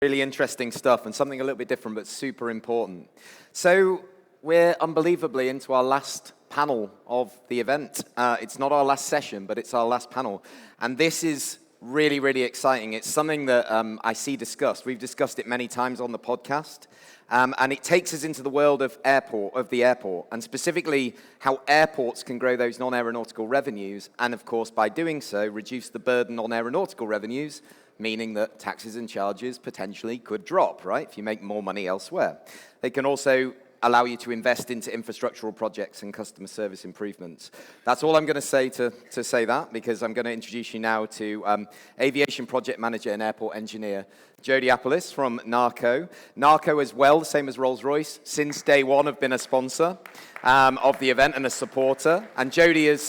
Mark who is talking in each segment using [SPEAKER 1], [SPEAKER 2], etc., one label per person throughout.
[SPEAKER 1] Really interesting stuff and something a little bit different but super important. So we're unbelievably into our last panel of the event. It's not our last session, but it's our last panel. And this is really, really exciting. It's something that I see discussed. We've discussed it many times on the podcast. And it takes us into the world of the airport, and specifically how airports can grow those non-aeronautical revenues, and of course, by doing so, reduce the burden on aeronautical revenues, meaning that taxes and charges potentially could drop, right, if you make more money elsewhere. They can also allow you to invest into infrastructural projects and customer service improvements. That's all I'm going to say to say that, because I'm going to introduce you now to Aviation Project Manager and Airport Engineer, Jody Appollis from NACO. NACO as well, same as Rolls-Royce, since day one have been a sponsor of the event and a supporter. And Jody has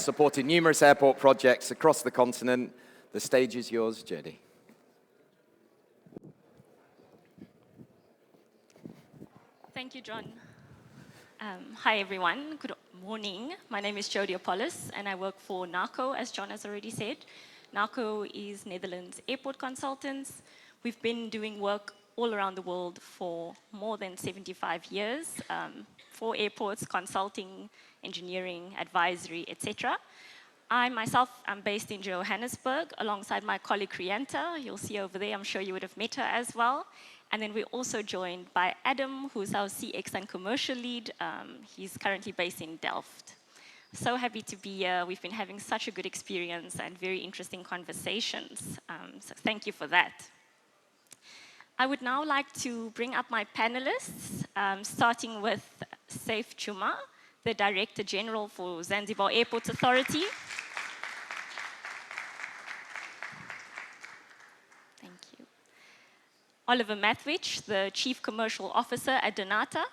[SPEAKER 1] supported numerous airport projects across the continent. The stage is yours, Jody.
[SPEAKER 2] Thank you, John. Hi, everyone. Good morning. My name is Jody Appollis, and I work for NACO, as John has already said. NACO is Netherlands Airport Consultants. We've been doing work all around the world for more than 75 years for airports, consulting, engineering, advisory, etc. I myself am based in Johannesburg alongside my colleague Rianta. You'll see over there, I'm sure you would have met her as well. And then we're also joined by Adam, who's our CX and commercial lead. He's currently based in Delft. So happy to be here. We've been having such a good experience and very interesting conversations. So thank you for that. I would now like to bring up my panelists, starting with Seif Juma, the Director General for Zanzibar Airports Authority. Oliver Mathwich, the Chief Commercial Officer at Dnata.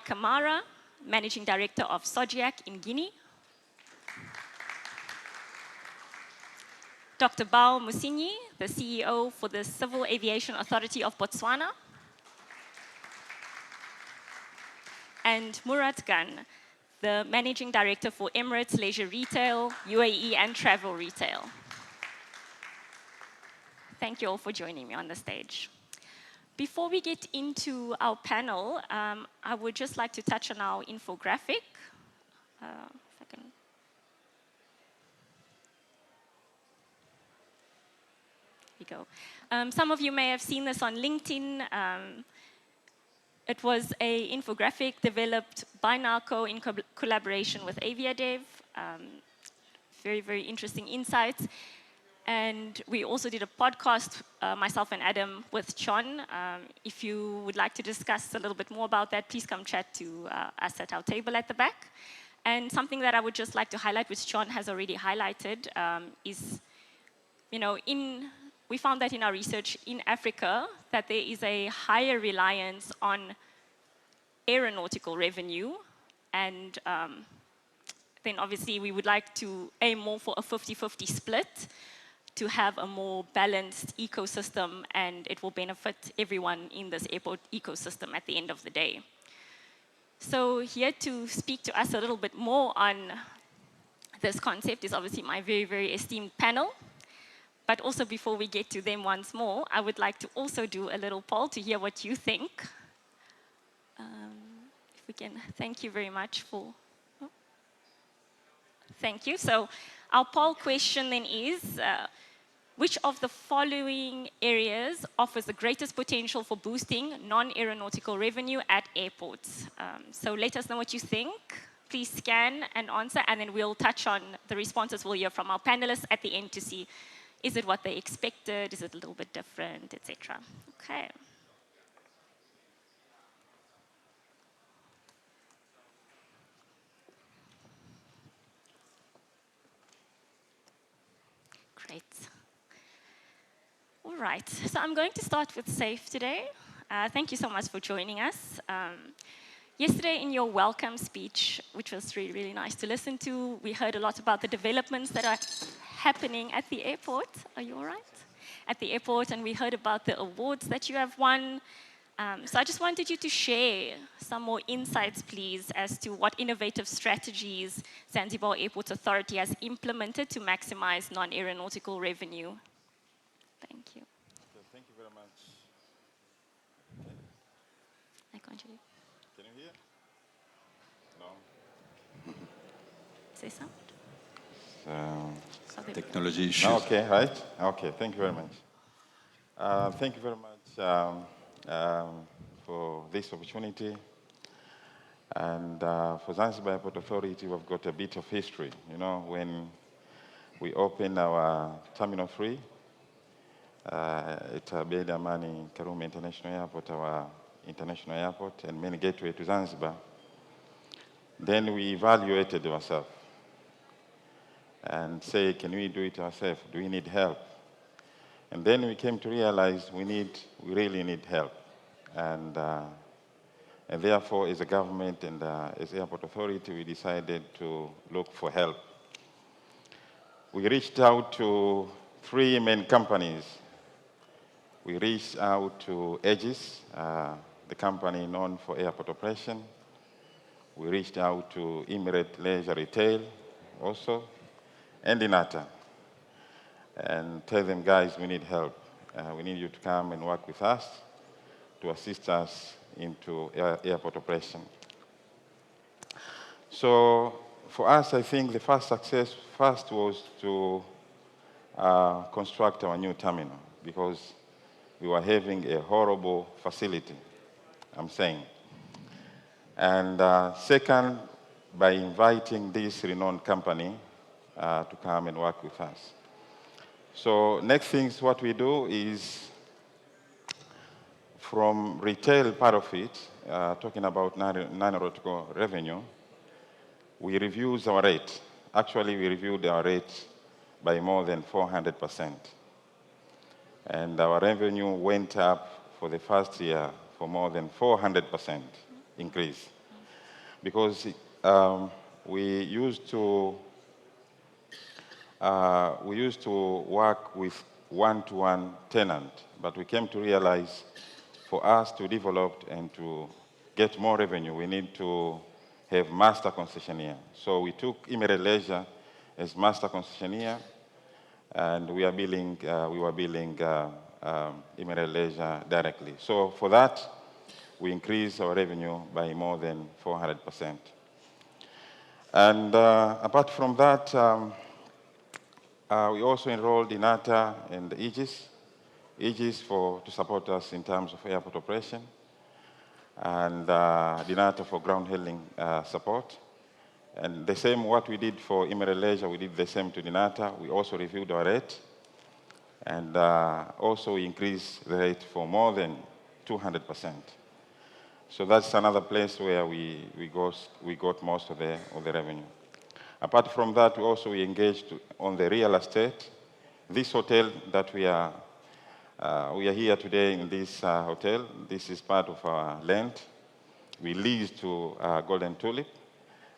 [SPEAKER 2] Camara, Managing Director of SOGEAC in Guinea. Dr. Mosinyi, the CEO for the Civil Aviation Authority of Botswana. And Murat, the Managing Director for Emirates Leisure Retail, UAE and Travel Retail. Thank you all for joining me on the stage. Before we get into our panel, I would just like to touch on our infographic. Here we go. Some of you may have seen this on LinkedIn. It was an infographic developed by NACO in collaboration with Aviadev. Very, very interesting insights. And we also did a podcast, myself and Adam, with John. If you would like to discuss a little bit more about that, please come chat to us at our table at the back. And something that I would just like to highlight, which John has already highlighted, is, we found that in our research in Africa, that there is a higher reliance on aeronautical revenue, and then obviously we would like to aim more for a 50-50 split to have a more balanced ecosystem, and it will benefit everyone in this airport ecosystem at the end of the day. So here to speak to us a little bit more on this concept is obviously my very, very esteemed panel. But also before we get to them once more, I would like to also do a little poll to hear what you think. If we can, thank you very much for, thank you. So our poll question then is, which of the following areas offers the greatest potential for boosting non-aeronautical revenue at airports? So let us know what you think. Please scan and answer, and then we'll touch on the responses we'll hear from our panelists at the end to see, is it what they expected? Is it a little bit different, etc.? Okay. Great. All right. So I'm going to start with Seif today. Thank you so much for joining us. Yesterday in your welcome speech, which was really, really nice to listen to, we heard a lot about the developments that are happening at the airport. Are you all right? At the airport, and we heard about the awards that you have won. So I just wanted you to share some more insights, please, as to what innovative strategies Zanzibar Airport Authority has implemented to maximize non-aeronautical revenue. Thank you.
[SPEAKER 3] So thank you very much.
[SPEAKER 2] I can't hear you.
[SPEAKER 3] Can you hear? No.
[SPEAKER 2] Say something.
[SPEAKER 4] Technology issues.
[SPEAKER 3] Okay, right? Okay, thank you very much. Thank you very much for this opportunity. And for Zanzibar Airport Authority, we've got a bit of history. You know, when we opened our Terminal 3 at Abeid Amani Karume International Airport, our international airport, and main gateway to Zanzibar, then we evaluated ourselves and say, can we do it ourselves? Do we need help? And then we came to realize we really need help. And therefore, as a government and as airport authority, we decided to look for help. We reached out to 3 main companies. We reached out to Aegis, the company known for airport operation. We reached out to Emirate Leisure Retail also, and Dnata, and tell them, guys, we need help. We need you to come and work with us to assist us into airport operation. So for us, I think the first success was to construct our new terminal, because we were having a horrible facility, I'm saying. And second, by inviting this renowned company to come and work with us. So next things what we do is, from retail part of it, talking about non-aeronautical revenue, we reviewed our rate. Actually, we reviewed our rate by more than 400%. And our revenue went up for the first year for more than 400% increase. Because we used to work with one-to-one tenant, but we came to realize for us to develop and to get more revenue, we need to have master concessionaire. So we took Emirate Leisure as master concessionaire, and we were billing Emirate Leisure directly. So for that, we increased our revenue by more than 400%. And apart from that, we also enrolled Dnata and Aegis to support us in terms of airport operation, and Dnata for ground handling support. And the same what we did for Emirate Leisure, we did the same to Dnata. We also reviewed our rate, and also we increased the rate for more than 200%. So that's another place where we got most of the revenue. Apart from that, we engaged on the real estate. This hotel that we are here today in this hotel. This is part of our land. We lease to Golden Tulip,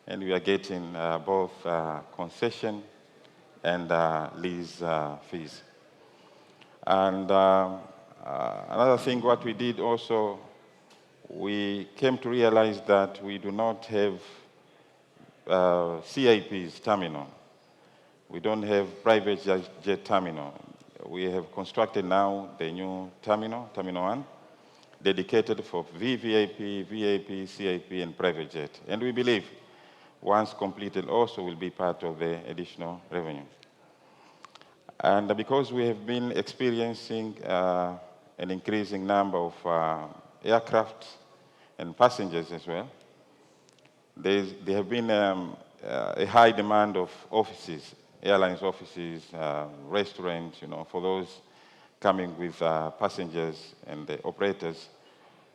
[SPEAKER 3] and we are getting both concession and lease fees. And another thing what we did also, we came to realize that we do not have CIP's terminal. We don't have private jet terminal. We have constructed now the new terminal, Terminal 1, dedicated for VVIP, VIP, CIP, and private jet. And we believe once completed also will be part of the additional revenue. And because we have been experiencing an increasing number of aircraft and passengers as well, there have been a high demand of offices, airlines offices, restaurants, for those coming with passengers and the operators.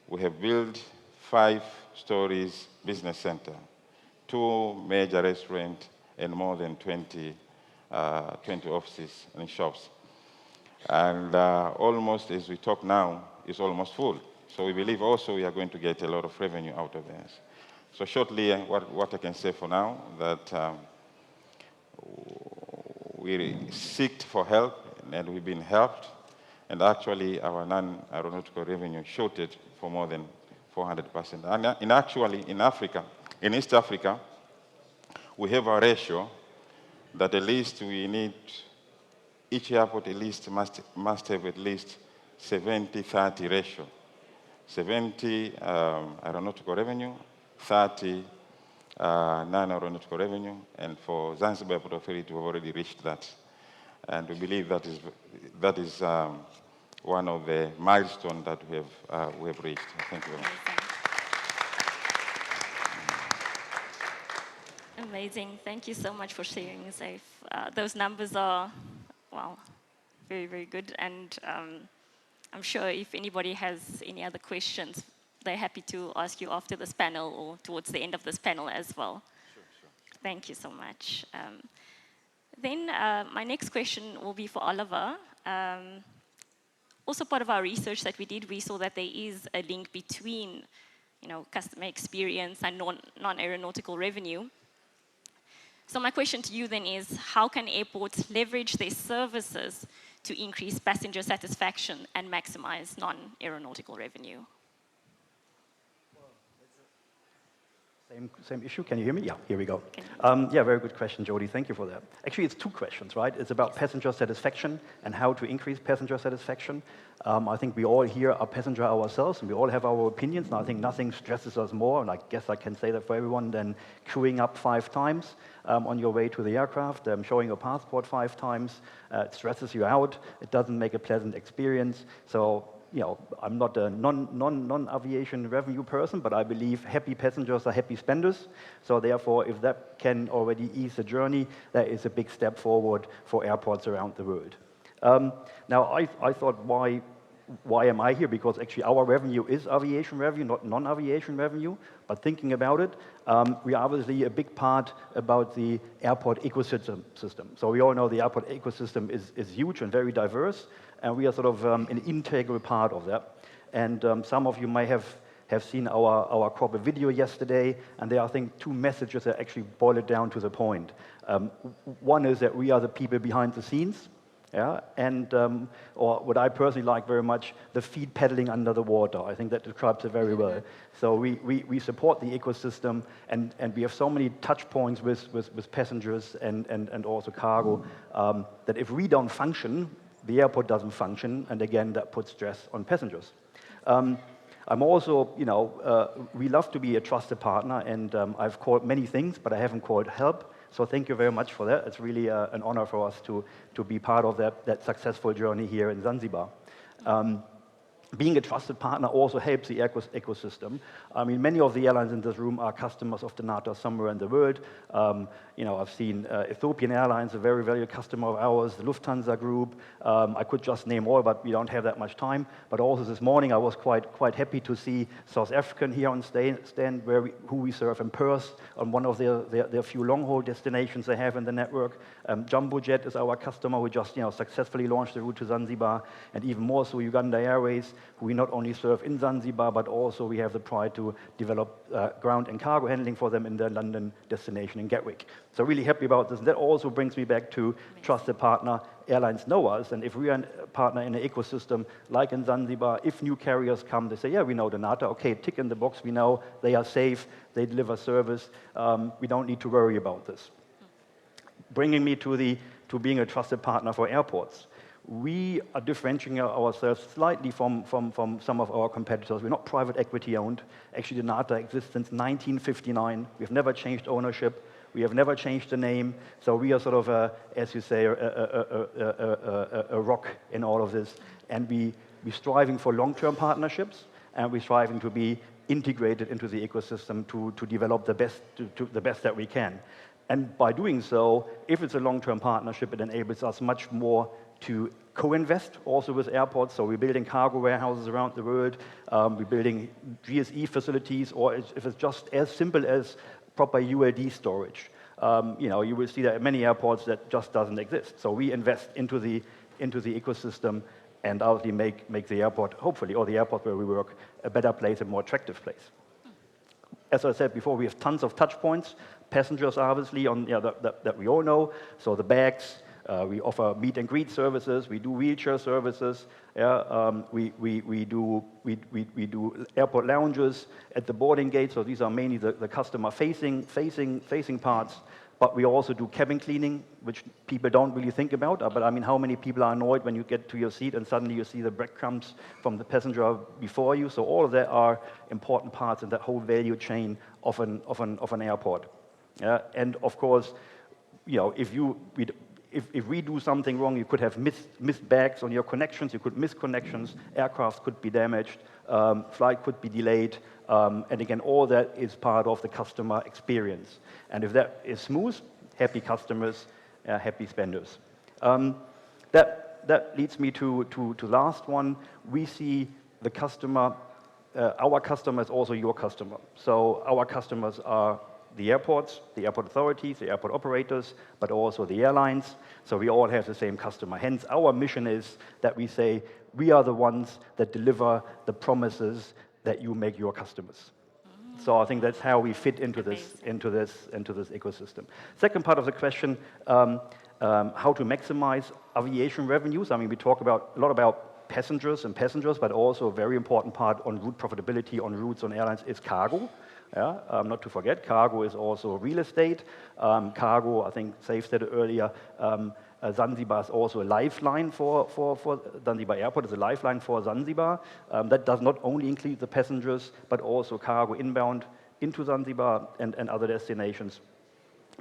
[SPEAKER 3] We have built 5 stories business center, 2 major restaurants, and more than 20 offices and shops. And almost as we talk now, it's almost full. So we believe also we are going to get a lot of revenue out of this. So shortly, what I can say for now, that we seeked for help, and we've been helped. And actually, our non-aeronautical revenue shorted for more than 400%. And in Africa, in East Africa, we have a ratio that at least we need, each airport at least must have at least 70-30 ratio. 70 aeronautical revenue, 30 non-aeronautical revenue, and for Zanzibar Airport Authority, we've already reached that. And we believe that is one of the milestones that we have reached. Thank you very much.
[SPEAKER 2] Amazing. Thank you so much for sharing, Seif. Those numbers are, well, very, very good. And I'm sure if anybody has any other questions, they're happy to ask you after this panel or towards the end of this panel as well.
[SPEAKER 3] Sure.
[SPEAKER 2] Thank you so much. Then my next question will be for Oliver. Also part of our research that we did, we saw that there is a link between, customer experience and non-aeronautical revenue. So my question to you then is, how can airports leverage their services to increase passenger satisfaction and maximize non-aeronautical revenue?
[SPEAKER 4] Same issue. Can you hear me? Yeah, here we go. Yeah, very good question, Jody. Thank you for that. Actually, it's two questions, right? It's about passenger satisfaction and how to increase passenger satisfaction. I think we all here are passenger ourselves, and we all have our opinions, and I think nothing stresses us more, and I guess I can say that for everyone, than queuing up 5 times on your way to the aircraft, showing your passport 5 times. It stresses you out. It doesn't make a pleasant experience. So, I'm not a non-aviation revenue person, but I believe happy passengers are happy spenders. So therefore, if that can already ease the journey, that is a big step forward for airports around the world. Now, I thought, why am I here? Because actually our revenue is aviation revenue, not non-aviation revenue. But thinking about it, we are obviously a big part about the airport ecosystem. So we all know the airport ecosystem is huge and very diverse, and we are sort of an integral part of that. And some of you may have seen our corporate video yesterday, and there are, I think, 2 messages that actually boil it down to the point. One is that we are the people behind the scenes, yeah, and or what I personally like very much, the feet pedaling under the water. I think that describes it very well. So we support the ecosystem, and we have so many touch points with passengers and also cargo, that if we don't function, the airport doesn't function, and again, that puts stress on passengers. I'm also, we love to be a trusted partner, and I've called many things, but I haven't called help. So thank you very much for that. It's really an honor for us to be part of that successful journey here in Zanzibar. Being a trusted partner also helps the ecosystem. I mean, many of the airlines in this room are customers of Dnata somewhere in the world. I've seen Ethiopian Airlines, a very valuable customer of ours, the Lufthansa Group. I could just name all, but we don't have that much time. But also this morning, I was quite happy to see South African here on stand who we serve in Perth on one of their few long-haul destinations they have in the network. Jumbo Jet is our customer who just successfully launched the route to Zanzibar, and even more so Uganda Airways, who we not only serve in Zanzibar, but also we have the pride to develop ground and cargo handling for them in their London destination in Gatwick. So really happy about this. And that also brings me back to trusted partner. Airlines know us, and if we are a partner in an ecosystem like in Zanzibar, if new carriers come, they say, yeah, we know Dnata. Okay, tick in the box. We know they are safe. They deliver service. We don't need to worry about this. Bringing me to being a trusted partner for airports. We are differentiating ourselves slightly from some of our competitors. We're not private equity owned. Actually, Dnata exists since 1959. We've never changed ownership. We have never changed the name. So we are sort of, as you say, a rock in all of this. And we're striving for long-term partnerships, and we're striving to be integrated into the ecosystem to develop the best that we can. And by doing so, if it's a long-term partnership, it enables us much more to co-invest also with airports. So we're building cargo warehouses around the world. We're building GSE facilities, or if it's just as simple as proper ULD storage. You will see that at many airports that just doesn't exist. So we invest into the ecosystem and obviously make the airport, hopefully, or the airport where we work, a better place, a more attractive place. As I said before, we have tons of touch points. Passengers, obviously, that we all know. So the bags, We offer meet and greet services. We do wheelchair services. Yeah, we do airport lounges at the boarding gate. So these are mainly the customer facing parts. But we also do cabin cleaning, which people don't really think about. But I mean, how many people are annoyed when you get to your seat and suddenly you see the breadcrumbs from the passenger before you? So all of that are important parts in that whole value chain of an airport. Yeah? And of course, you know, if we do something wrong, you could have missed bags on your connections, you could miss connections, aircraft could be damaged, flight could be delayed, and again, all that is part of the customer experience. And if that is smooth, happy customers, happy spenders. That leads me to last one. We see the customer, our customer is also your customer. So our customers are the airports, the airport authorities, the airport operators, but also the airlines. So we all have the same customer. Hence, our mission is that we say, we are the ones that deliver the promises that you make your customers. So I think that's how we fit into this ecosystem. Second part of the question, how to maximize aviation revenues. I mean, we talk a lot about passengers, but also a very important part on route profitability on routes on airlines is cargo. Yeah, not to forget, cargo is also real estate. Cargo, I think Seif said it earlier, Zanzibar is also a lifeline for Zanzibar Airport is a lifeline for Zanzibar. That does not only include the passengers, but also cargo inbound into Zanzibar and other destinations.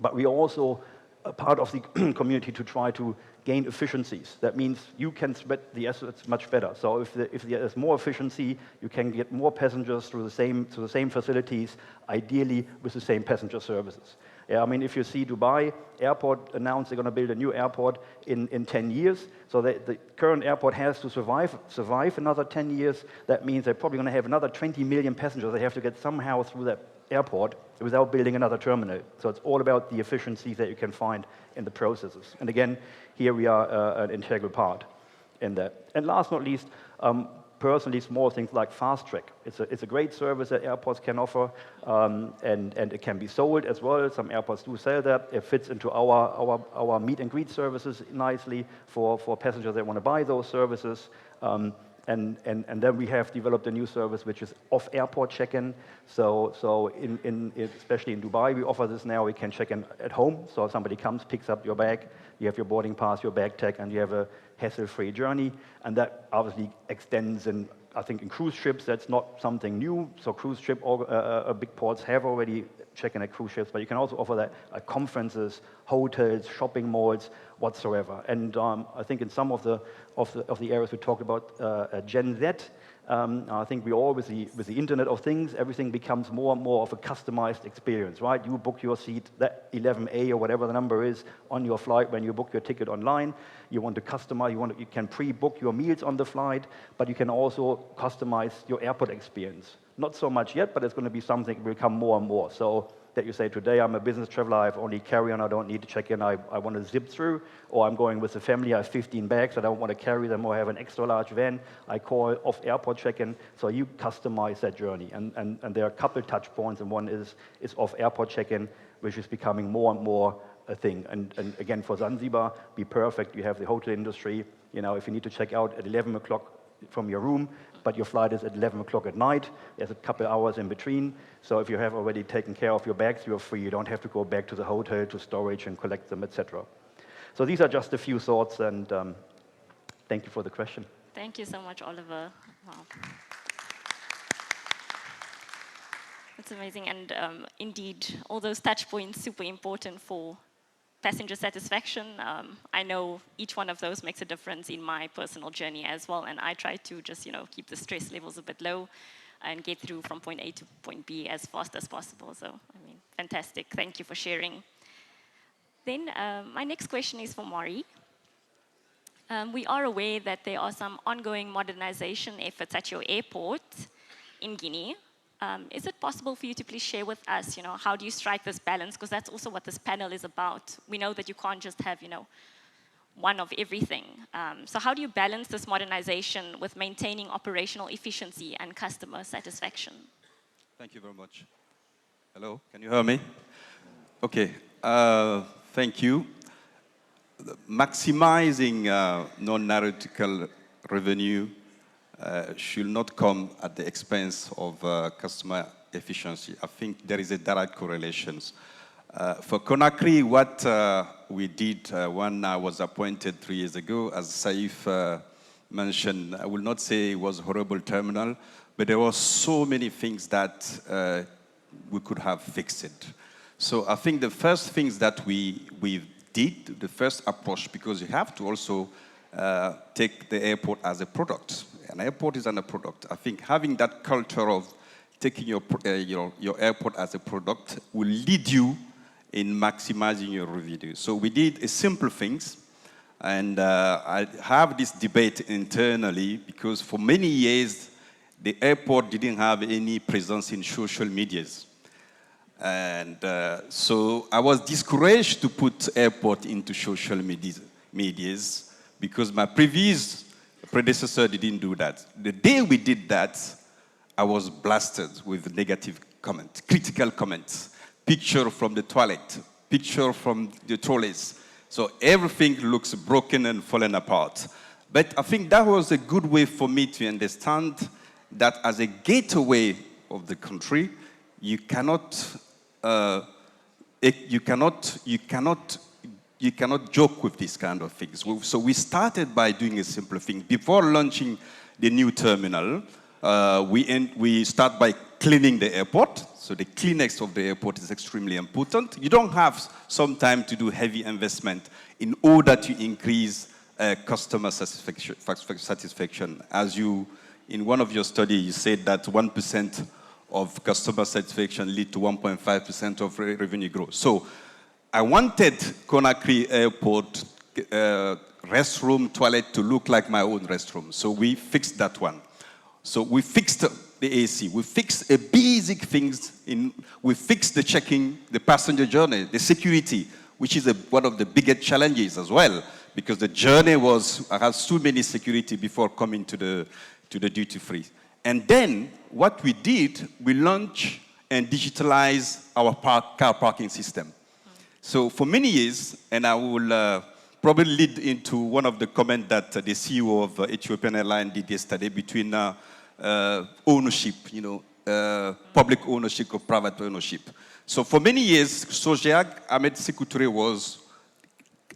[SPEAKER 4] But we also are part of the community to try to gain efficiencies. That means you can spread the assets much better. So if there's more efficiency, you can get more passengers through the same facilities, ideally with the same passenger services. Yeah, I mean, if you see Dubai airport announced they're going to build a new airport in 10 years, so the current airport has to survive another 10 years. That means they're probably going to have another 20 million passengers they have to get somehow through that airport without building another terminal. So it's all about the efficiencies that you can find in the processes. And again, here we are an integral part in that. And last but not least, personally, small things like Fast Track. It's a great service that airports can offer, and it can be sold as well. Some airports do sell that. It fits into our meet and greet services nicely for passengers that want to buy those services. And then we have developed a new service which is off-airport check-in. So especially in Dubai, we offer this now. We can check in at home. So if somebody comes, picks up your bag, you have your boarding pass, your bag tag, and you have a hassle-free journey. And that obviously extends in, I think, in cruise ships, that's not something new. So cruise ship, big ports have already check-in at cruise ships, but you can also offer that at conferences, hotels, shopping malls, whatsoever. And I think in some of the areas we talked about Gen Z, I think we all, with the Internet of Things, everything becomes more and more of a customized experience, right? You book your seat, that 11A or whatever the number is, on your flight when you book your ticket online. You want to customize, you can pre-book your meals on the flight, but you can also customize your airport experience. Not so much yet, but it's going to be something that will come more and more. So that you say, today I'm a business traveler, I have only carry-on, I don't need to check in, I want to zip through, or I'm going with the family, I have 15 bags, I don't want to carry them, or I have an extra large van, I call off airport check-in, so you customize that journey. And there are a couple touch points, and one is off airport check-in, which is becoming more and more a thing. And again, for Zanzibar, be perfect, you have the hotel industry, you know, if you need to check out at 11 o'clock from your room, but your flight is at 11 o'clock at night. There's a couple hours in between. So if you have already taken care of your bags, you're free. You don't have to go back to the hotel to storage and collect them, etc. So these are just a few thoughts, and thank you for the question.
[SPEAKER 2] Thank you so much, Oliver. Wow. That's amazing. And indeed, all those touch points, super important for passenger satisfaction. I know each one of those makes a difference in my personal journey as well, and I try to just, keep the stress levels a bit low and get through from point A to point B as fast as possible. So, fantastic. Thank you for sharing. Then my next question is for Maury. We are aware that there are some ongoing modernization efforts at your airport in Guinea. Is it possible for you to please share with us, how do you strike this balance? Because that's also what this panel is about. We know that you can't just have, one of everything. So how do you balance this modernization with maintaining operational efficiency and customer satisfaction?
[SPEAKER 5] Thank you very much. Hello, can you hear me? Okay, thank you. maximizing non-aeronautical revenue should not come at the expense of customer efficiency. I think there is a direct correlation. For Conakry, what we did when I was appointed 3 years ago, as Seif mentioned, I will not say it was a horrible terminal, but there were so many things that we could have fixed it. So I think the first things that we did, the first approach, because you have to also take the airport as a product. An airport is a product. I think having that culture of taking your airport as a product will lead you in maximizing your revenue. So we did simple things, and I have this debate internally because for many years the airport didn't have any presence in social medias. And so I was discouraged to put airport into social medias because my previous predecessor didn't do that. The day we did that, I was blasted with negative comments, critical comments, picture from the toilet, picture from the trolleys. So everything looks broken and fallen apart. But I think that was a good way for me to understand that as a gateway of the country, you cannot joke with these kind of things. So we started by doing a simple thing. Before launching the new terminal, we start by cleaning the airport. So the cleanliness of the airport is extremely important. You don't have some time to do heavy investment in order to increase customer satisfaction. As you, in one of your studies, you said that 1% of customer satisfaction lead to 1.5% of revenue growth. So I wanted Conakry Airport restroom, toilet to look like my own restroom. So we fixed that one. So we fixed the AC. We fixed basic things. We fixed the checking, the passenger journey, the security, which is one of the biggest challenges as well, because the journey has too many security before coming to the duty-free. And then what we did, we launched and digitalized our car parking system. So for many years, and I will probably lead into one of the comments that the CEO of Ethiopian Airlines did yesterday between ownership, public ownership or private ownership. So for many years, SOGEAC, Ahmed Sékou Touré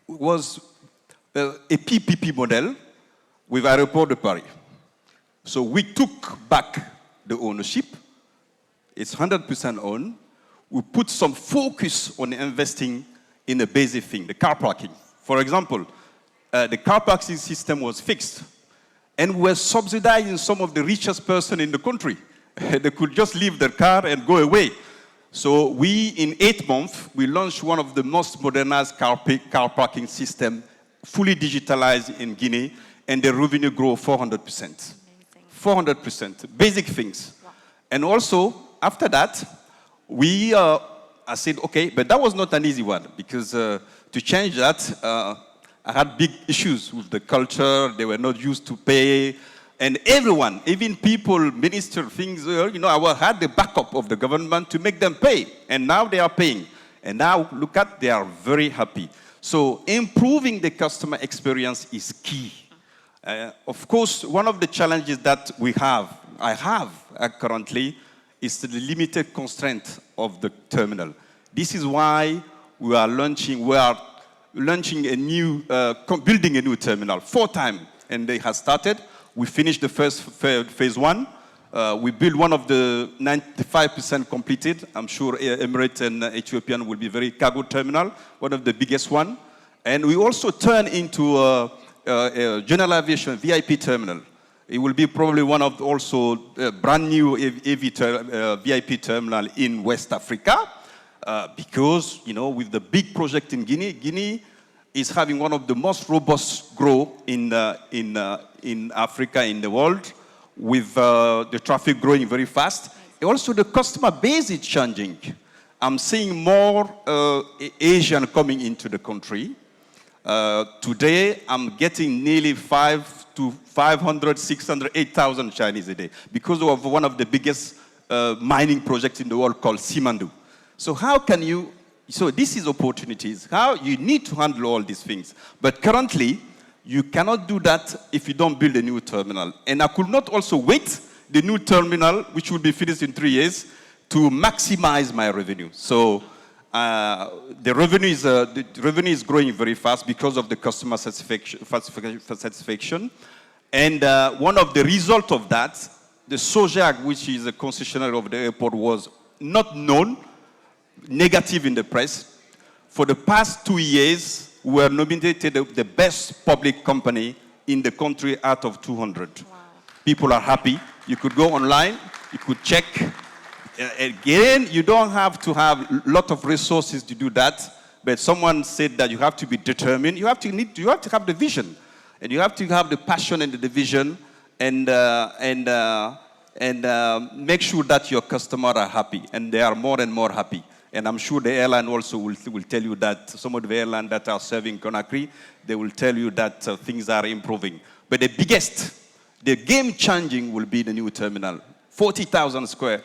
[SPEAKER 5] was a PPP model with Aéroport de Paris. So we took back the ownership. It's 100% owned. We put some focus on investing in a basic thing, the car parking. For example, the car parking system was fixed, and we were subsidizing some of the richest person in the country. They could just leave their car and go away. So we, in 8 months, we launched one of the most modernized car parking system, fully digitalized in Guinea, and the revenue grew 400%. 400%, basic things. Wow. And also, after that, I said, okay, but that was not an easy one, because to change that, I had big issues with the culture. They were not used to pay. And everyone, even people, minister, things, I had the backup of the government to make them pay. And now they are paying. And now, look at, they are very happy. So improving the customer experience is key. Of course, one of the challenges that I have currently, is the limited constraint of the terminal. This is why we are launching a new, building a new terminal 4 times, and they have started. We finished the first phase 1. We built one of the 95% completed. I'm sure Emirates and Ethiopian will be very cargo terminal, one of the biggest one. And we also turn into a general aviation VIP terminal. It will be probably one of also brand new VIP terminal in West Africa, because with the big project in Guinea is having one of the most robust growth in Africa, in the world, with the traffic growing very fast. Also, the customer base is changing. I'm seeing more Asian coming into the country. Today, I'm getting nearly 500, 600, 8,000 Chinese a day because of one of the biggest mining projects in the world called Simandou. So how can you So this is opportunities. How you need to handle all these things. But currently, you cannot do that if you don't build a new terminal. And I could not also wait the new terminal, which will be finished in 3 years, to maximize my revenue. So the revenue is growing very fast because of the customer satisfaction. And one of the results of that, the SOGEAC, which is a concessionaire of the airport, was not known, negative in the press. For the past 2 years, we were nominated the best public company in the country out of 200. Wow. People are happy. You could go online, you could check. Again, you don't have to have a lot of resources to do that, but someone said that you have to be determined. You have to have the vision, and you have to have the passion and the vision, and make sure that your customers are happy, and they are more and more happy. And I'm sure the airline also will tell you that some of the airlines that are serving Conakry, they will tell you that things are improving. But the game-changing will be the new terminal. 40,000 square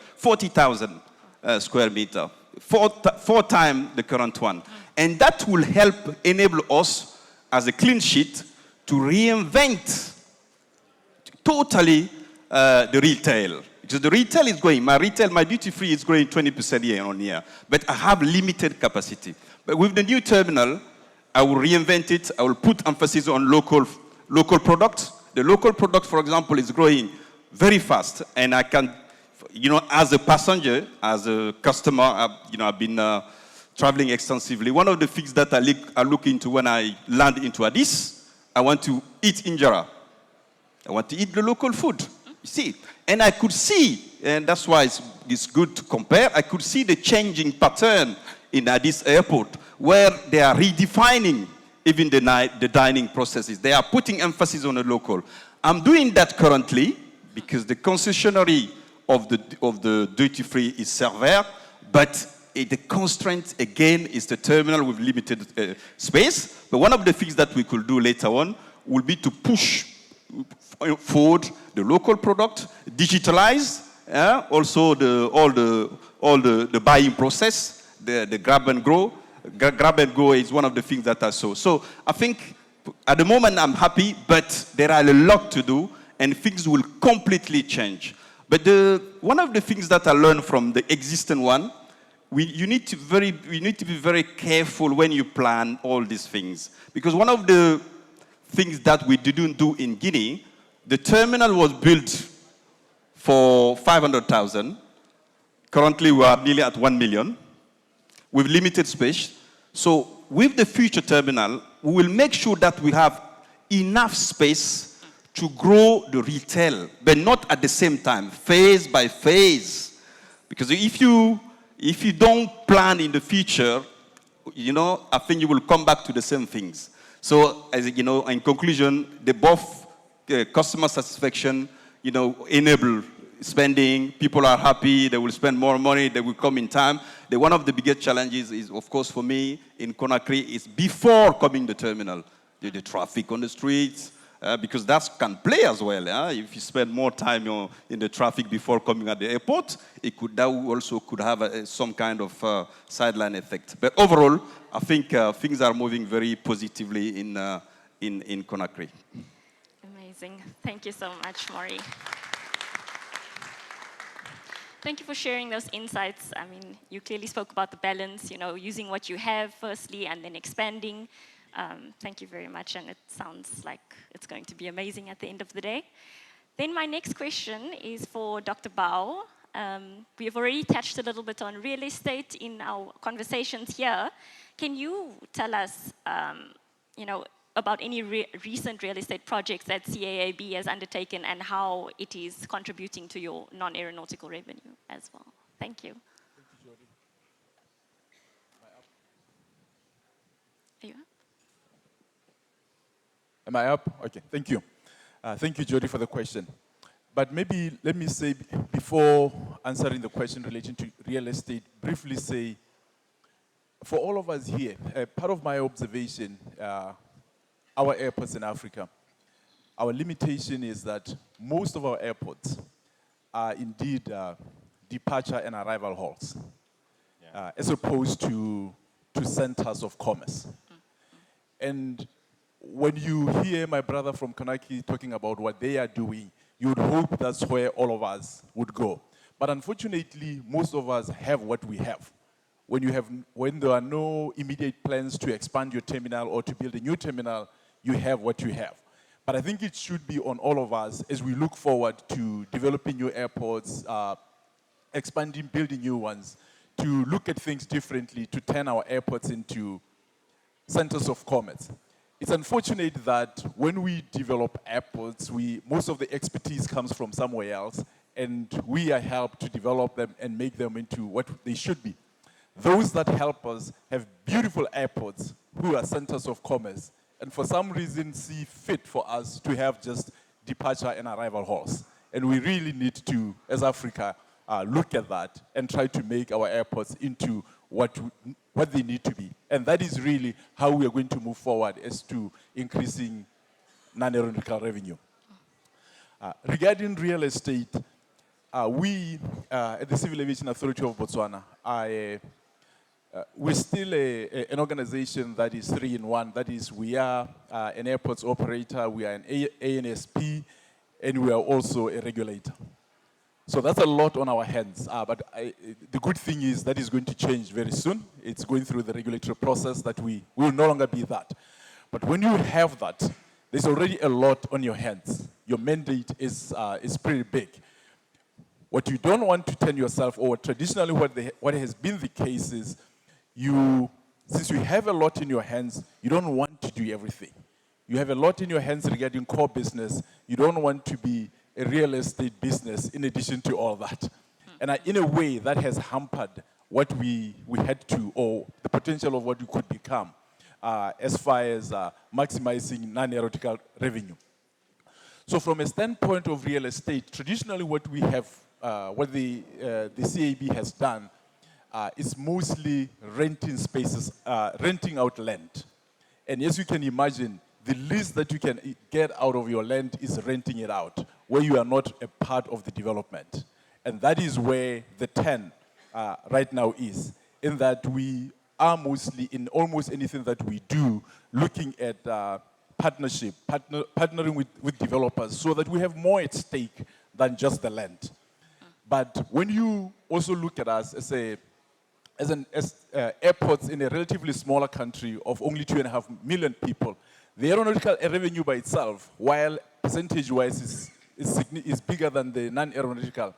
[SPEAKER 5] meter, four times the current one. And that will help enable us, as a clean sheet, to reinvent totally the retail. Because the retail is growing. My duty-free is growing 20% year on year. But I have limited capacity. But with the new terminal, I will reinvent it. I will put emphasis on local products. The local product, for example, is growing very fast. And I can, as a passenger, as a customer, I've been traveling extensively. One of the things that I look into when I land into Addis, I want to eat injera. I want to eat the local food. You see, and I could see, and that's why it's good to compare, I could see the changing pattern in Addis airport, where they are redefining even the dining processes. They are putting emphasis on the local. I'm doing that currently, because the concessionary of the duty-free is Server, but the constraint, again, is the terminal with limited space. But one of the things that we could do later on will be to push forward the local product, digitalize, also all the buying process, the grab and go. Grab and go is one of the things that I saw. So I think at the moment I'm happy, but there are a lot to do, and things will completely change. But one of the things that I learned from the existing one, you need to be very careful when you plan all these things, because one of the things that we didn't do in Guinea, the terminal was built for 500,000. Currently, we are nearly at 1 million with limited space. So with the future terminal, we will make sure that we have enough space to grow the retail, but not at the same time, phase by phase. Because if you don't plan in the future, I think you will come back to the same things. So, as you know, in conclusion, both customer satisfaction, enable spending. People are happy. They will spend more money. They will come in time. One of the biggest challenges is, of course, for me in Conakry, is before coming the terminal, the traffic on the streets, because that can play as well. If you spend more time in the traffic before coming at the airport, that also could have some kind of sideline effect. But overall, I think things are moving very positively in Conakry.
[SPEAKER 2] Amazing. Thank you so much, Maury. Thank you for sharing those insights. I mean, you clearly spoke about the balance, using what you have firstly and then expanding. Thank you very much, and it sounds like it's going to be amazing at the end of the day. Then my next question is for Dr. Bao. We have already touched a little bit on real estate in our conversations here. Can you tell us, about any recent real estate projects that CAAB has undertaken and how it is contributing to your non-aeronautical revenue as well? Thank you.
[SPEAKER 6] Thank you, Jody.
[SPEAKER 2] Are you up?
[SPEAKER 6] Am I up? Okay, thank you. Thank you, Jody, for the question. But maybe let me say, before answering the question relating to real estate, briefly say, for all of us here, part of my observation, our airports in Africa, our limitation is that most of our airports are indeed departure and arrival halls, as opposed to to centers of commerce. And when you hear my brother from Kanaki talking about what they are doing, you would hope that's where all of us would go. But unfortunately, most of us have what we have. When there are no immediate plans to expand your terminal or to build a new terminal, you have what you have. But I think it should be on all of us as we look forward to developing new airports, expanding, building new ones, to look at things differently, to turn our airports into centers of commerce. It's unfortunate that when we develop airports, most of the expertise comes from somewhere else, and we are helped to develop them and make them into what they should be. Those that help us have beautiful airports who are centers of commerce, and for some reason see fit for us to have just departure and arrival halls. And we really need to, as Africa, look at that and try to make our airports into what they need to be. And that is really how we are going to move forward as to increasing non-aeronautical revenue. Regarding real estate, we at the Civil Aviation Authority of Botswana, we're still an organization that is 3-in-1. That is, we are an airports operator, we are an ANSP, and we are also a regulator. So that's a lot on our hands. But the good thing is that is going to change very soon. It's going through the regulatory process that we will no longer be that. But when you have that, there's already a lot on your hands. Your mandate is pretty big. What you don't want to turn yourself over, traditionally what has been the case is, since you have a lot in your hands, you don't want to do everything. You have a lot in your hands regarding core business. You don't want to be a real estate business in addition to all that. And in a way, that has hampered what we had to, or the potential of what we could become, as far as maximizing non-aeronautical revenue. So from a standpoint of real estate, traditionally what we have, what the CAB has done is mostly renting spaces, renting out land. And as you can imagine, the least that you can get out of your land is renting it out, where you are not a part of the development. And that is where the 10 right now is, in that we are mostly, in almost anything that we do, looking at partnership, partnering with developers, so that we have more at stake than just the land. But when you also look at us as airports in a relatively smaller country of only 2.5 million people, the aeronautical revenue by itself, while percentage-wise is bigger than the non-aeronautical,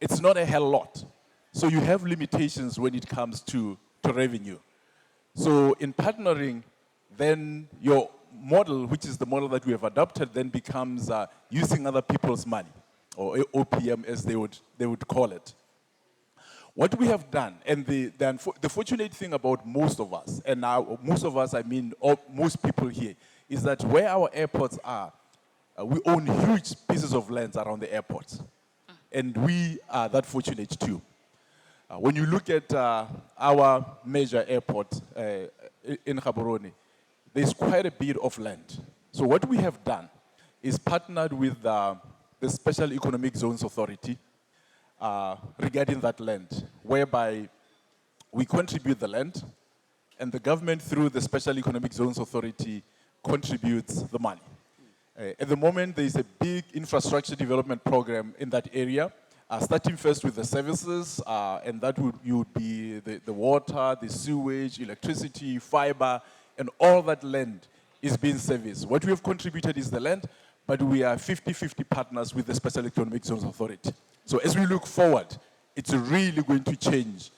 [SPEAKER 6] it's not a hell lot. So you have limitations when it comes to revenue. So in partnering, then your model, which is the model that we have adopted, then becomes using other people's money, or OPM as they would call it. What we have done, and the fortunate thing about most of us, and now most of us, I mean most people here, is that where our airports are, we own huge pieces of land around the airports. And we are that fortunate too. When you look at our major airport in Gaborone, there's quite a bit of land. So what we have done is partnered with the Special Economic Zones Authority regarding that land, whereby we contribute the land, and the government, through the Special Economic Zones Authority, contributes the money. At the moment, there is a big infrastructure development program in that area, starting first with the services, and that would be the water, the sewage, electricity, fiber, and all that land is being serviced. What we have contributed is the land, but we are 50-50 partners with the Special Economic Zones Authority. So as we look forward, it's really going to change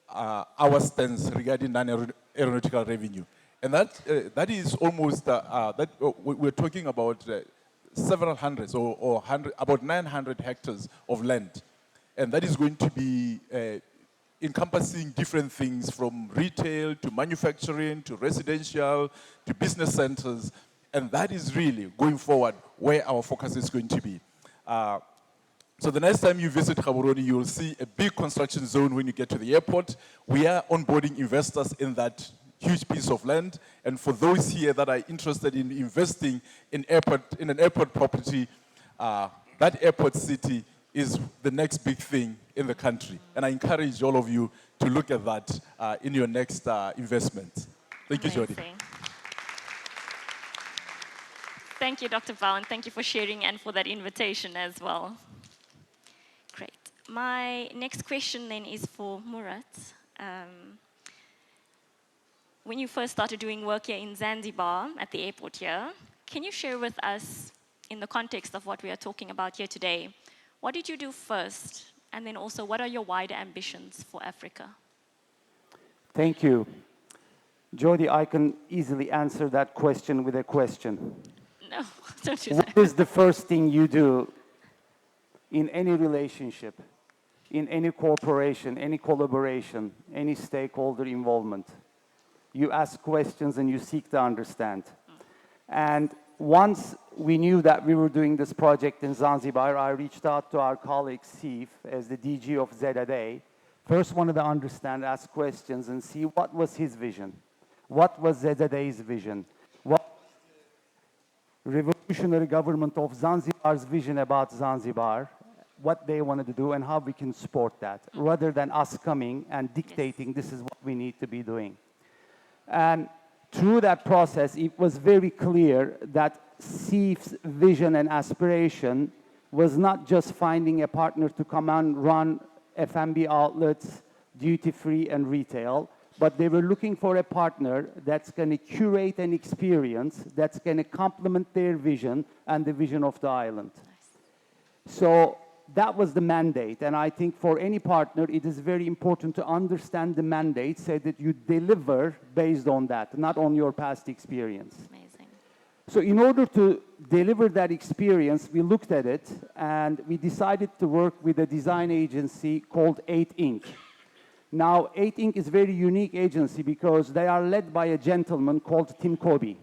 [SPEAKER 6] our stance regarding non-aeronautical revenue. And that is almost, we're talking about several hundreds or about 900 hectares of land. And that is going to be encompassing different things, from retail to manufacturing to residential to business centers. And that is really, going forward, where our focus is going to be. So the next time you visit Gaborone, you will see a big construction zone when you get to the airport. We are onboarding investors in that huge piece of land. And for those here that are interested in investing in an airport property, that airport city is the next big thing in the country. And I encourage all of you to look at that in your next investment. Thank you, Jody.
[SPEAKER 2] Amazing. Thank you, Dr. Bao, and thank you for sharing and for that invitation as well. Great. My next question then is for Murat. When you first started doing work here in Zanzibar at the airport here, can you share with us, in the context of what we are talking about here today, what did you do first? And then also, what are your wider ambitions for Africa?
[SPEAKER 7] Thank you. Jody, I can easily answer that question with a question.
[SPEAKER 2] No, don't do that.
[SPEAKER 7] What is the first thing you do in any relationship, in any cooperation, any collaboration, any stakeholder involvement? You ask questions and you seek to understand. And once we knew that we were doing this project in Zanzibar, I reached out to our colleague Seif as the DG of ZAA. First wanted to understand, ask questions, and see what was his vision. What was ZAA's vision? What was the revolutionary government of Zanzibar's vision about Zanzibar? What they wanted to do and how we can support that, rather than us coming and dictating this is what we need to be doing. And through that process, it was very clear that Seif's vision and aspiration was not just finding a partner to come and run F&B outlets, duty-free and retail, but they were looking for a partner that's going to curate an experience that's going to complement their vision and the vision of the island. So that was the mandate, and I think for any partner, it is very important to understand the mandate so that you deliver based on that, not on your past experience.
[SPEAKER 2] Amazing.
[SPEAKER 7] So in order to deliver that experience, we looked at it, and we decided to work with a design agency called 8 Inc. Now, 8 Inc. is a very unique agency because they are led by a gentleman called Tim Kobe.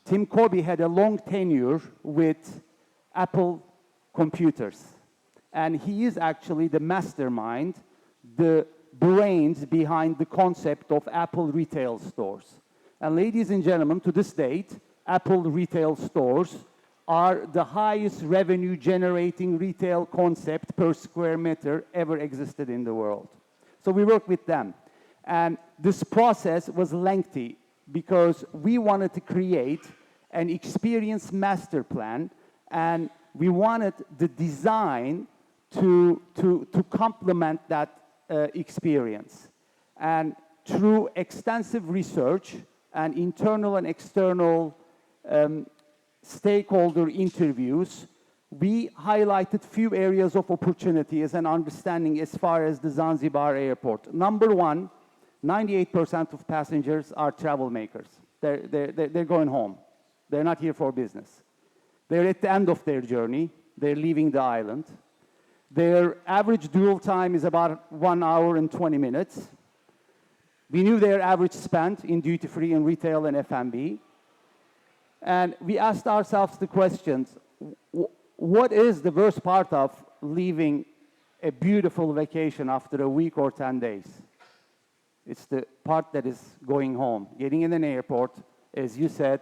[SPEAKER 7] Tim Kobe had a long tenure with Apple Computers. And he is actually the mastermind, the brains behind the concept of Apple retail stores. And ladies and gentlemen, to this date, Apple retail stores are the highest revenue generating retail concept per square meter ever existed in the world. So we worked with them. And this process was lengthy because we wanted to create an experience master plan, and we wanted the design to complement that experience. And through extensive research and internal and external stakeholder interviews, we highlighted few areas of opportunities and understanding as far as the Zanzibar airport. Number one, 98% of passengers are travel makers. They're going home. They're not here for business. They're at the end of their journey. They're leaving the island. Their average dwell time is about 1 hour and 20 minutes. We knew their average spend in duty-free and retail and F&B. And we asked ourselves the questions, what is the worst part of leaving a beautiful vacation after a week or 10 days? It's the part that is going home, getting in an airport, as you said,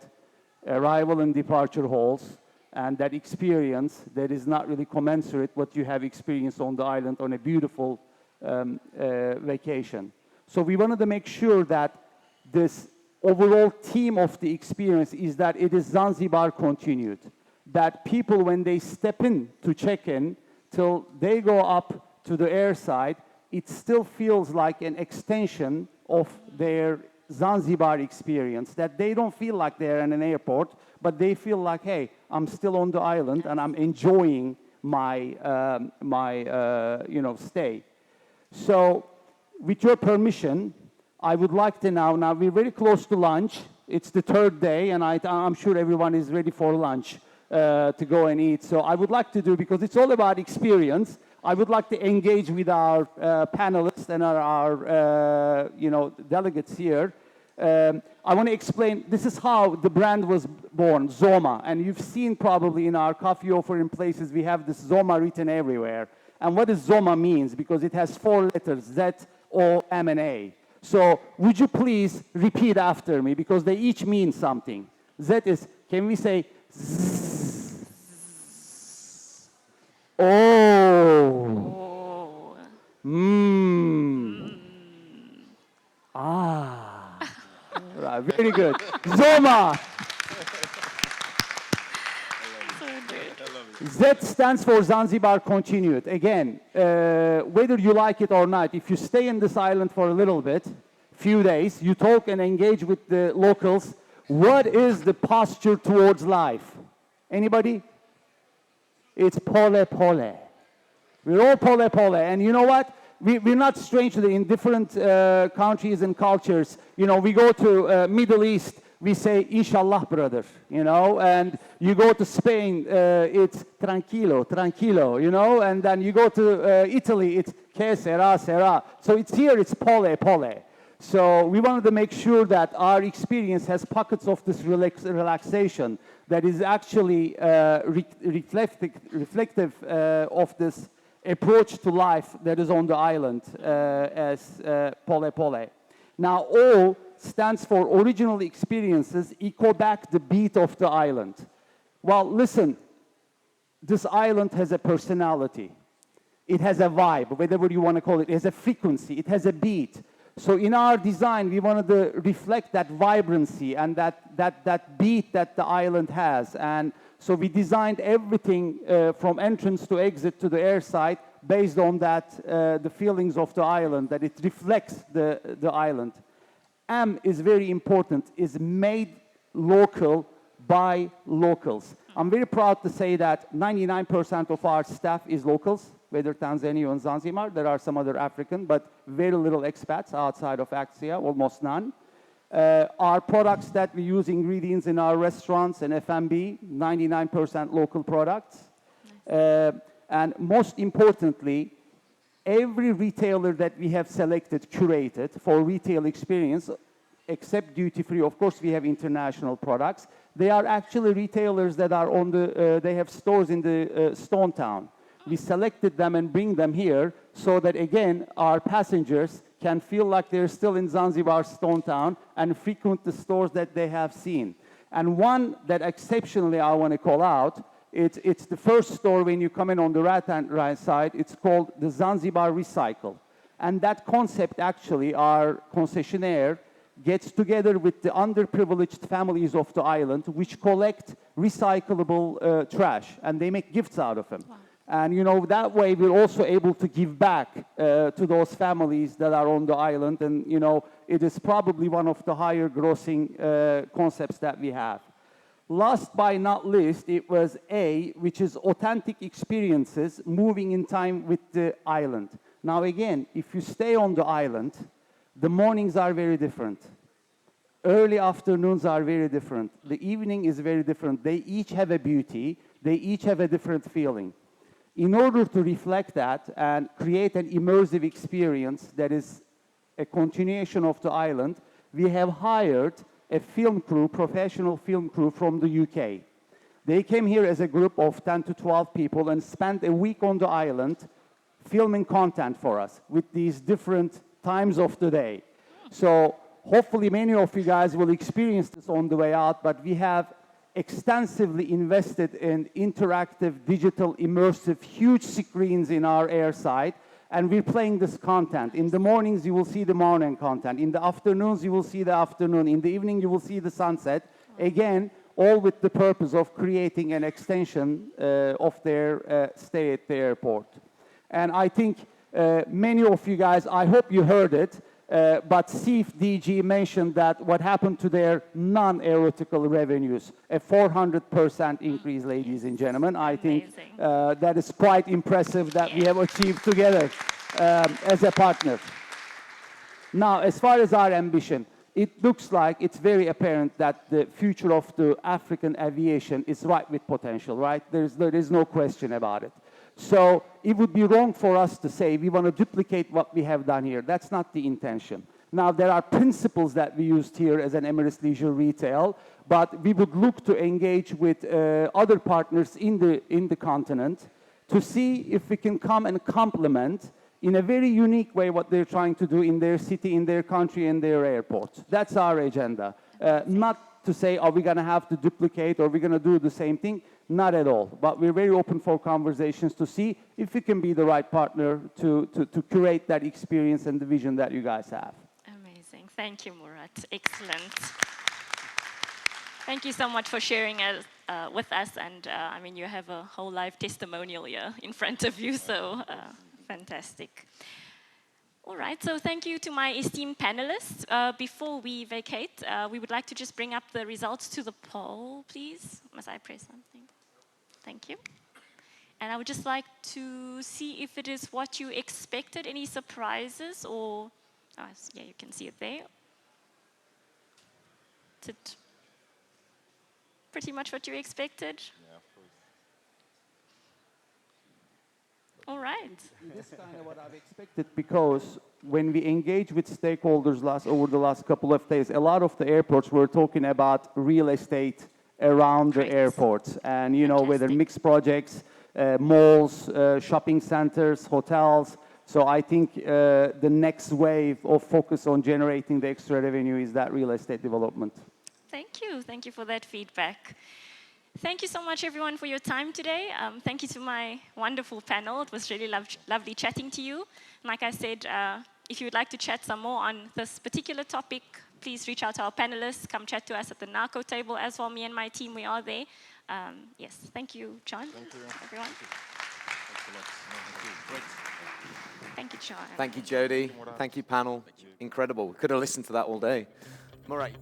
[SPEAKER 7] arrival and departure halls, and that experience that is not really commensurate what you have experienced on the island on a beautiful vacation. So we wanted to make sure that this overall theme of the experience is that it is Zanzibar continued. That people, when they step in to check in, till they go up to the airside, it still feels like an extension of their Zanzibar experience, that they don't feel like they're in an airport, but they feel like, hey, I'm still on the island and I'm enjoying my, stay. So, with your permission, I would like to now we're very close to lunch. It's the third day, and I'm sure everyone is ready for lunch to go and eat. So I would like to do, because it's all about experience, I would like to engage with our panelists and our delegates here. I want to explain, this is how the brand was born, Zoma. And you've seen probably in our coffee offer in places, we have this Zoma written everywhere. And what does Zoma means? Because it has 4 letters, Z-O-M-N-A. So would you please repeat after me, because they each mean something. Z is, can we say, Z? Oh. good. Zoma. Z stands for Zanzibar Continued. Again, whether you like it or not, if you stay in this island for a little bit, few days, you talk and engage with the locals, what is the posture towards life? Anybody? It's pole pole. We're all pole pole. And you know what? We're not strange to it. In different countries and cultures. You know, we go to Middle East, we say, Inshallah, brother, you know, and you go to Spain, it's tranquilo, tranquilo, you know, and then you go to Italy, it's que sera, sera. So it's here, it's pole, pole. So we wanted to make sure that our experience has pockets of this relaxation that is actually reflective of this approach to life that is on the island as pole pole. Now, O stands for original experiences, echo back the beat of the island. Well, listen, this island has a personality. It has a vibe, whatever you want to call it. It has a frequency. It has a beat. So in our design, we wanted to reflect that vibrancy and that beat that the island has. And so we designed everything from entrance to exit to the airside based on that, the feelings of the island, that it reflects the island. M is very important, is made local by locals. I'm very proud to say that 99% of our staff is locals, whether Tanzania or Zanzibar. There are some other African, but very little expats outside of Axia, almost none. Our products that we use, ingredients in our restaurants and F&B, 99% local products. And most importantly, every retailer that we have selected, curated for retail experience, except duty-free, of course we have international products, they are actually retailers that are on the, they have stores in the Stone Town. We selected them and bring them here so that, again, our passengers can feel like they're still in Zanzibar Stone Town and frequent the stores that they have seen. And one that exceptionally I want to call out, it's the first store when you come in on the right side. It's called the Zanzibar Recycle. And that concept, actually, our concessionaire gets together with the underprivileged families of the island, which collect recyclable trash, and they make gifts out of them. Wow. And, you know, that way we're also able to give back to those families that are on the island. And, you know, it is probably one of the higher grossing concepts that we have. Last but not least, it was A, which is authentic experiences moving in time with the island. Now, again, if you stay on the island, the mornings are very different. Early afternoons are very different. The evening is very different. They each have a beauty. They each have a different feeling. In order to reflect that and create an immersive experience that is a continuation of the island, we have hired a film crew, professional film crew from the UK. They came here as a group of 10 to 12 people and spent a week on the island filming content for us with these different times of the day. So hopefully many of you guys will experience this on the way out, but we have extensively invested in interactive, digital, immersive, huge screens in our airside, and we're playing this content. In the mornings, you will see the morning content. In the afternoons, you will see the afternoon. In the evening, you will see the sunset. Again, all with the purpose of creating an extension of their stay at the airport. And I think many of you guys, I hope you heard it, but Seif DG mentioned that what happened to their non-aeronautical revenues, a 400% increase, ladies and gentlemen. I think that is quite impressive that we have achieved together as a partner. Now, as far as our ambition, it looks like it's very apparent that the future of the African aviation is ripe with potential, right? There is no question about it. So it would be wrong for us to say we want to duplicate what we have done here. That's not the intention. Now, there are principles that we used here as an Emirates Leisure Retail, but we would look to engage with other partners in the continent to see if we can come and complement in a very unique way what they're trying to do in their city, in their country, in their airports. That's our agenda. Not to say, are we going to have to duplicate or we're going to do the same thing? Not at all. But we're very open for conversations to see if we can be the right partner to curate that experience and the vision that you guys have.
[SPEAKER 2] Amazing. Thank you, Murat. Excellent. Thank you so much for sharing it with us. And I mean, you have a whole life testimonial here in front of you, so fantastic. All right, so thank you to my esteemed panelists. Before we vacate, we would like to just bring up the results to the poll, please. Must I press something? Thank you. And I would just like to see if it is what you expected. Any surprises or, yeah, you can see it there. Is it pretty much what you expected?
[SPEAKER 3] Yeah, of course.
[SPEAKER 2] All right.
[SPEAKER 7] This is kind of what I've expected, because when we engage with stakeholders over the last couple of days, a lot of the airports were talking about real estate around the
[SPEAKER 2] Great.
[SPEAKER 7] airports, and you know, whether
[SPEAKER 2] Fantastic.
[SPEAKER 7] mixed projects, malls, shopping centers, hotels. So I think the next wave of focus on generating the extra revenue is that real estate development.
[SPEAKER 2] Thank you. Thank you for that feedback. Thank you so much, everyone, for your time today. Thank you to my wonderful panel. It was really lovely chatting to you. Like I said, if you would like to chat some more on this particular topic, please reach out to our panelists. Come chat to us at the NACO table as well. Me and my team, we are there. Yes, thank you, John.
[SPEAKER 3] Thank you.
[SPEAKER 2] Everyone. Thank you, John.
[SPEAKER 1] Thank you, Jody. Thank you, panel. Incredible. We could have listened to that all day. Murat.